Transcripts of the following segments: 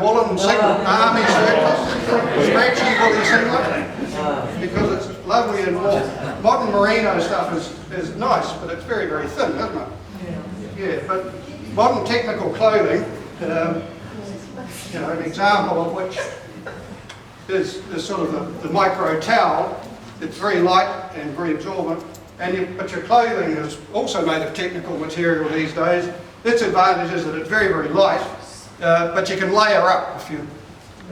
Woolen singlet, army surplus, stretchy woolly singlet, because it's lovely and warm. Modern merino stuff is nice, but it's very, very thin, isn't it? Yeah, but modern technical clothing, an example of which is sort of the micro towel. It's very light and very absorbent, but your clothing is also made of technical material these days. Its advantage is that it's very, very light, but you can layer up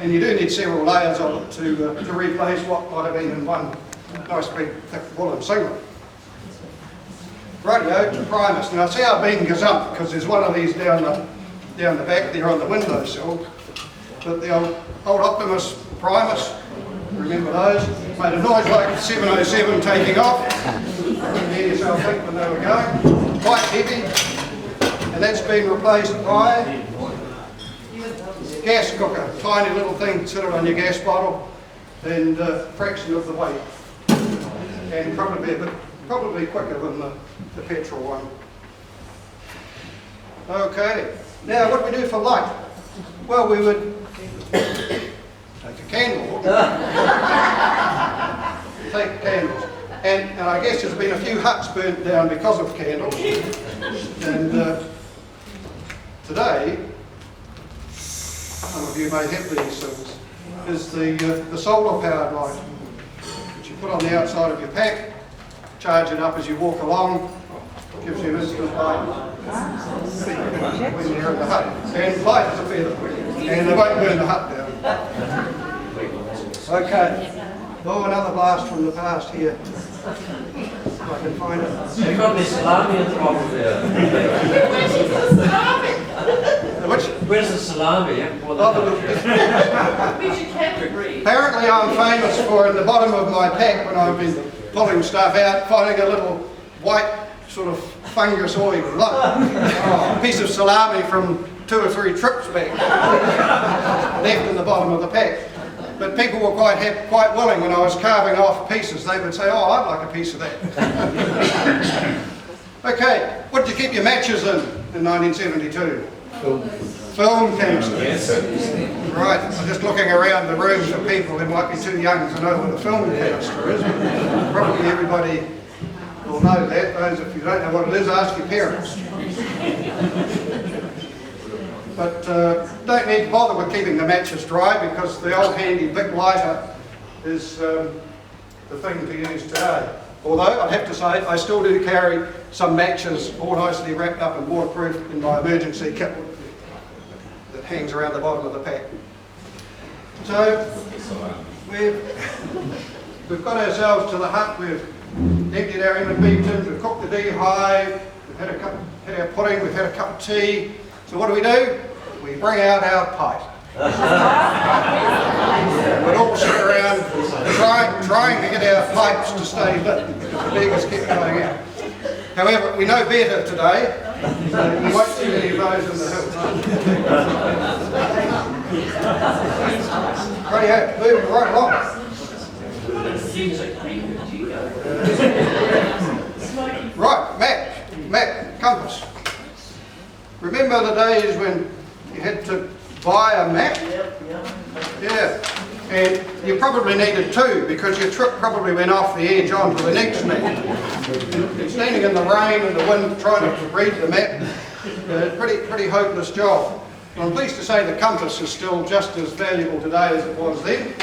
and you do need several layers of it to replace what might have been in one nice big thick woolen singlet. Rightio, to primus. Now see how being gazumped, because there's one of these down the back there on the windowsill. But the old Optimus Primus, remember those? Made a noise like 707 taking off. You can hear yourself think when they were going. Quite heavy. And that's been replaced by gas cooker. Tiny little thing, sit it on your gas bottle, and a fraction of the weight. And probably quicker than the petrol one. Okay, now what do we do for light? Well, we would take a candle, take candles, and I guess there's been a few huts burnt down because of candles, and today, some of you may have these things, is the solar powered light, which you put on the outside of your pack, charge it up as you walk along, gives you an instant light when you're in the hut. And light is a fair quick, and they won't burn the hut down. Okay. Oh, another blast from the past here. If I can find it. You've got this salami at the bottom there. Where's the salami? Apparently I'm famous for, in the bottom of my pack, when I've been pulling stuff out, finding a little white sort of fungus oil lump. A piece of salami from 2 or 3 trips back, left in the bottom of the pack. But people were quite willing when I was carving off pieces. They would say, "Oh, I'd like a piece of that." Okay, what did you keep your matches in 1972? Film canister. Yes. Right, I'm just looking around the room for people who might be too young to know what a film canister is. Probably everybody will know that. Those of you who don't know what it is, ask your parents. But don't need to bother with keeping the matches dry, because the old handy Bic lighter is the thing to use today. Although I'd have to say I still do carry some matches all nicely wrapped up and waterproof in my emergency kit that hangs around the bottom of the pack. So we've got ourselves to the hut. We've emptied our M&B tins, we've cooked the dehy, we've had our pudding, we've had a cup of tea. So what do? We bring out our pipe. We'd all sit around trying to get our pipes to stay lit, because the beggars kept going out. However, we know better today, so we won't see any of those in the hills. Rightio, moving right along. Right, map, compass. Remember the days when you had to buy a map? Yeah. And you probably needed 2, because your trip probably went off the edge onto the next map. And standing in the rain and the wind trying to read the map, pretty hopeless job. And I'm pleased to say the compass is still just as valuable today as it was then.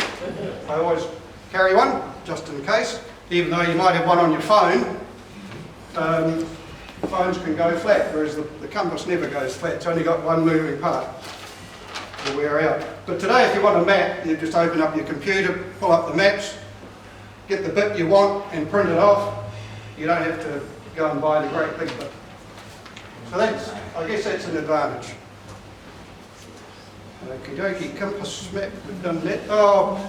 I always carry one, just in case, even though you might have one on your phone. Phones can go flat, whereas the compass never goes flat. It's only got one moving part to wear out. But today, if you want a map, you just open up your computer, pull up the maps, get the bit you want and print it off. You don't have to go and buy the great big bit. So I guess that's an advantage. Okie dokie, compass map, we've done that. Oh,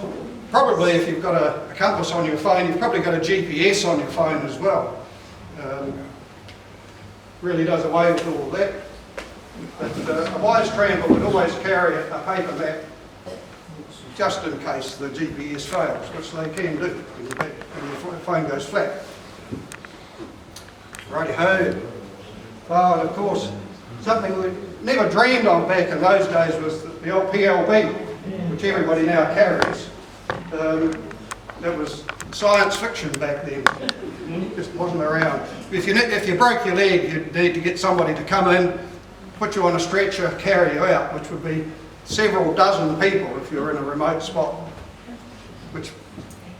probably if you've got a compass on your phone, you've probably got a GPS on your phone as well. Really does away with all that. But a wise tramper would always carry a paper map, just in case the GPS fails, which they can do when your phone goes flat. Righty-ho. Oh, and of course, something we never dreamed of back in those days was that the old PLB, which everybody now carries. That was science fiction back then. Just wasn't around. If you broke your leg, you'd need to get somebody to come in, put you on a stretcher, carry you out, which would be several dozen people if you're in a remote spot. Which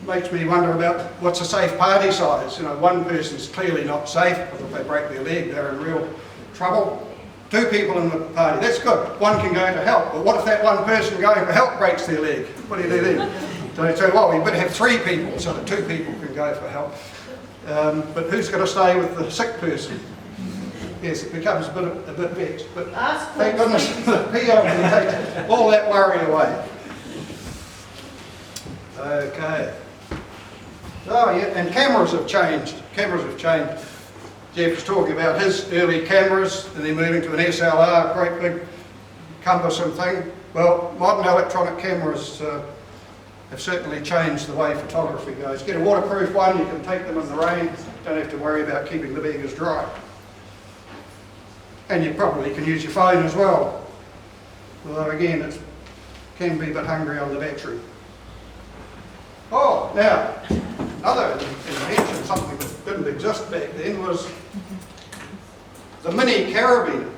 makes me wonder about what's a safe party size. You know, one person's clearly not safe, because if they break their leg, they're in real trouble. 2 people in the party, that's good. One can go to help. But what if that one person going for help breaks their leg? What do you do then? So well, we better have 3 people so that 2 people can go for help. But who's going to stay with the sick person? Yes, it becomes a bit vexed. But thank goodness the PLB takes all that worry away. Okay. Oh yeah, and cameras have changed. Cameras have changed. Jeff was talking about his early cameras and then moving to an SLR, great big cumbersome thing. Well, modern electronic cameras have certainly changed the way photography goes. Get a waterproof one, you can take them in the rain, don't have to worry about keeping the beggars dry. And you probably can use your phone as well. Although again, it can be a bit hungry on the battery. Oh, now, another invention, something that didn't exist back then, was the mini carabiner.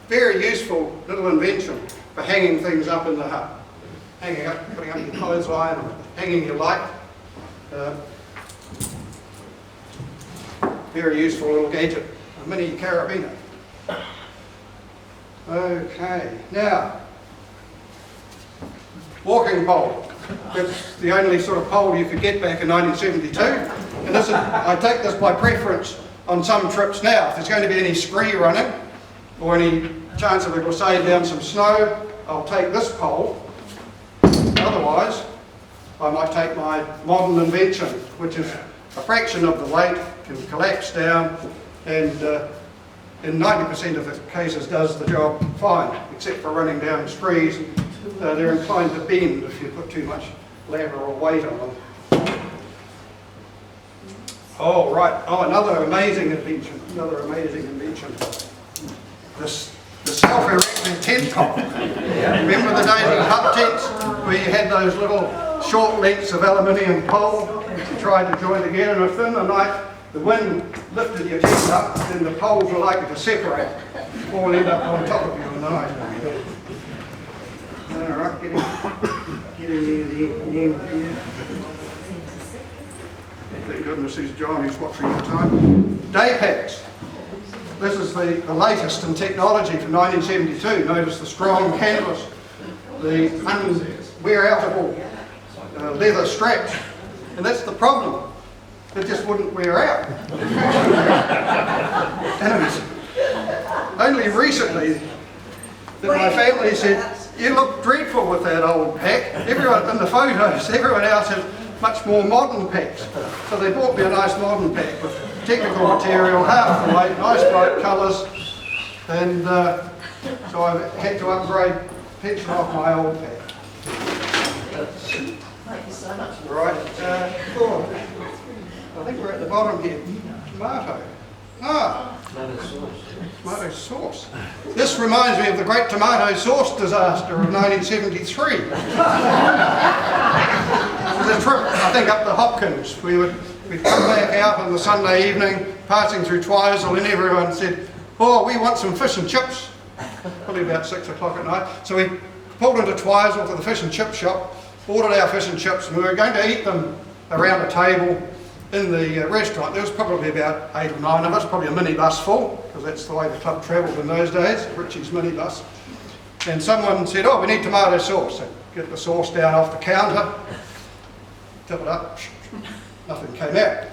Very useful little invention for hanging things up in the hut. Hanging up, putting up your clothesline, or hanging your light. Very useful little gadget, a mini carabiner. Okay, now, walking pole. That's the only sort of pole you could get back in 1972. And this is, I take this by preference on some trips now. If there's going to be any scree running, or any chance of it will save down some snow, I'll take this pole. Otherwise, I might take my modern invention, which is a fraction of the weight, can collapse down, and in 90% of the cases does the job fine, except for running down screes. They're inclined to bend if you put too much lateral weight on them. Oh, right. Oh, another amazing invention. The self-erecting tent top. Remember the days of hut tents where you had those little short lengths of aluminium pole which you tried to join together, and if in the night the wind lifted your tent up, then the poles were likely to separate, all end up on top of you in the night. Alright, getting near the end here. Thank goodness he's John, he's watching the time. Day packs. This is the latest in technology from 1972. Notice the strong canvas, the unwear-outable leather straps. And that's the problem. It just wouldn't wear out. And it was only recently that my family said, "You look dreadful with that old pack." Everyone in the photos, everyone else has much more modern packs. So they bought me a nice modern pack with technical material, half the weight, nice bright colours, and so I've had to upgrade, pension off my old pack. Thank you so much. Right, I think we're at the bottom here. Tomato. Tomato sauce. This reminds me of the great tomato sauce disaster of 1973. It was a trip, I think, up to Hopkins. We'd come back out on the Sunday evening, passing through Twizel, and everyone said, "Oh, we want some fish and chips." Probably about 6 o'clock at night. So we pulled into Twizel to the fish and chip shop, ordered our fish and chips, and we were going to eat them around a table in the restaurant. There was probably about 8 or 9 of us, probably a minibus full, because that's the way the club travelled in those days, Richie's minibus. And someone said, "Oh, we need tomato sauce." So get the sauce down off the counter, tip it up, nothing came out.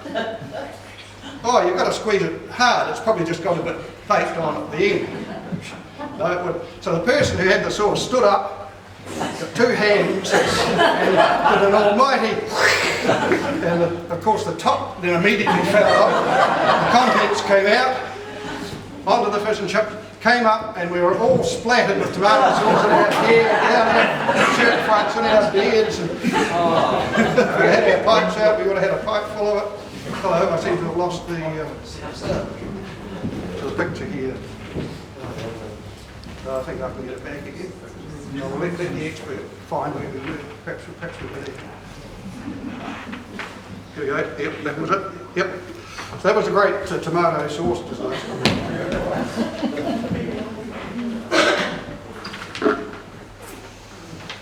"Oh, you've got to squeeze it hard, it's probably just got a bit baked on at the end." No, it would. So the person who had the sauce stood up, got 2 hands, and did an almighty, and of course the top then immediately fell off. The contents came out onto the fish and chip, came up, and we were all splattered with tomato sauce in our hair, down our shirt fronts, in our beards. And if we had our pipes out, we would have had a pipe full of it. Hello, I seem to have lost the picture here. I think I can get it back again. We'll let the expert find where we were. Perhaps we better. Here we go. Yep, that was it. Yep. So that was a great tomato sauce disaster.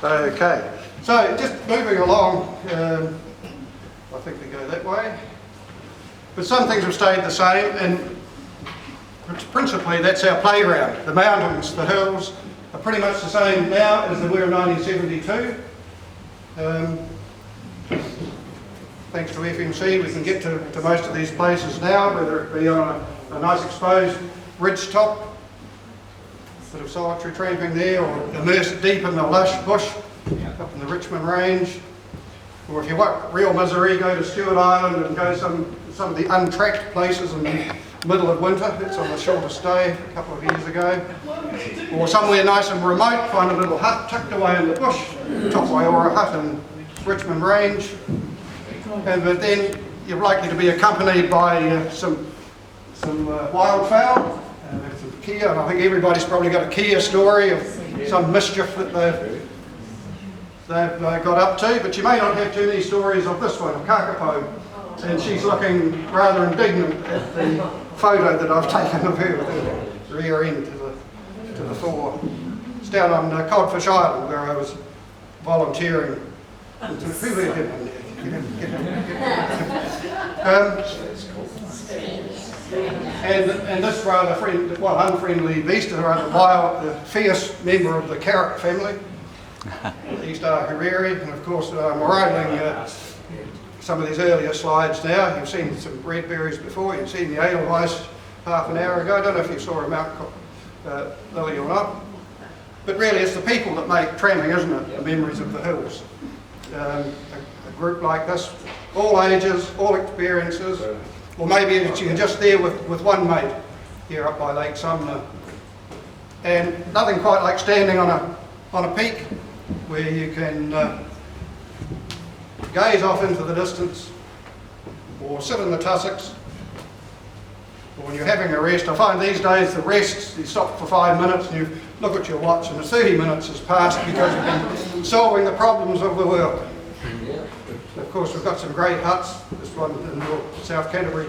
Okay, so just moving along, I think we go that way. But some things have stayed the same, and principally that's our playground. The mountains, the hills are pretty much the same now as they were in 1972. Thanks to FMC, we can get to most of these places now, whether it be on a nice exposed ridge top, bit of solitary tramping there, or immersed deep in the lush bush up in the Richmond Range. Or if you want real misery, go to Stewart Island and go some of the untracked places in the middle of winter. That's on the shortest day a couple of years ago. Or somewhere nice and remote, find a little hut tucked away in the bush, Top Waiora hut in Richmond Range. But then you're likely to be accompanied by some wildfowl, some kia. And I think everybody's probably got a kia story of some mischief that they've got up to, but you may not have too many stories of this one, of Kakapo, and she's looking rather indignant at the photo that I've taken of her with her rear end to the fore. It's down on Codfish Island where I was volunteering. And this rather unfriendly beast, a rather wild, fierce member of the carrot family, East Hereri, and of course I'm rivaling some of these earlier slides now. You've seen some red berries before, you've seen the edelweiss half an hour ago. I don't know if you saw a Mount Lily or not, but really it's the people that make tramming, isn't it? The memories of the hills. A group like this, all ages, all experiences, or maybe you're just there with one mate here up by Lake Sumner, and nothing quite like standing on a peak where you can gaze off into the distance, or sit in the tussocks, or when you're having a rest. I find these days the rests, you stop for 5 minutes and you look at your watch and 30 minutes has passed because you've been solving the problems of the world. Of course we've got some great huts, this one in South Canterbury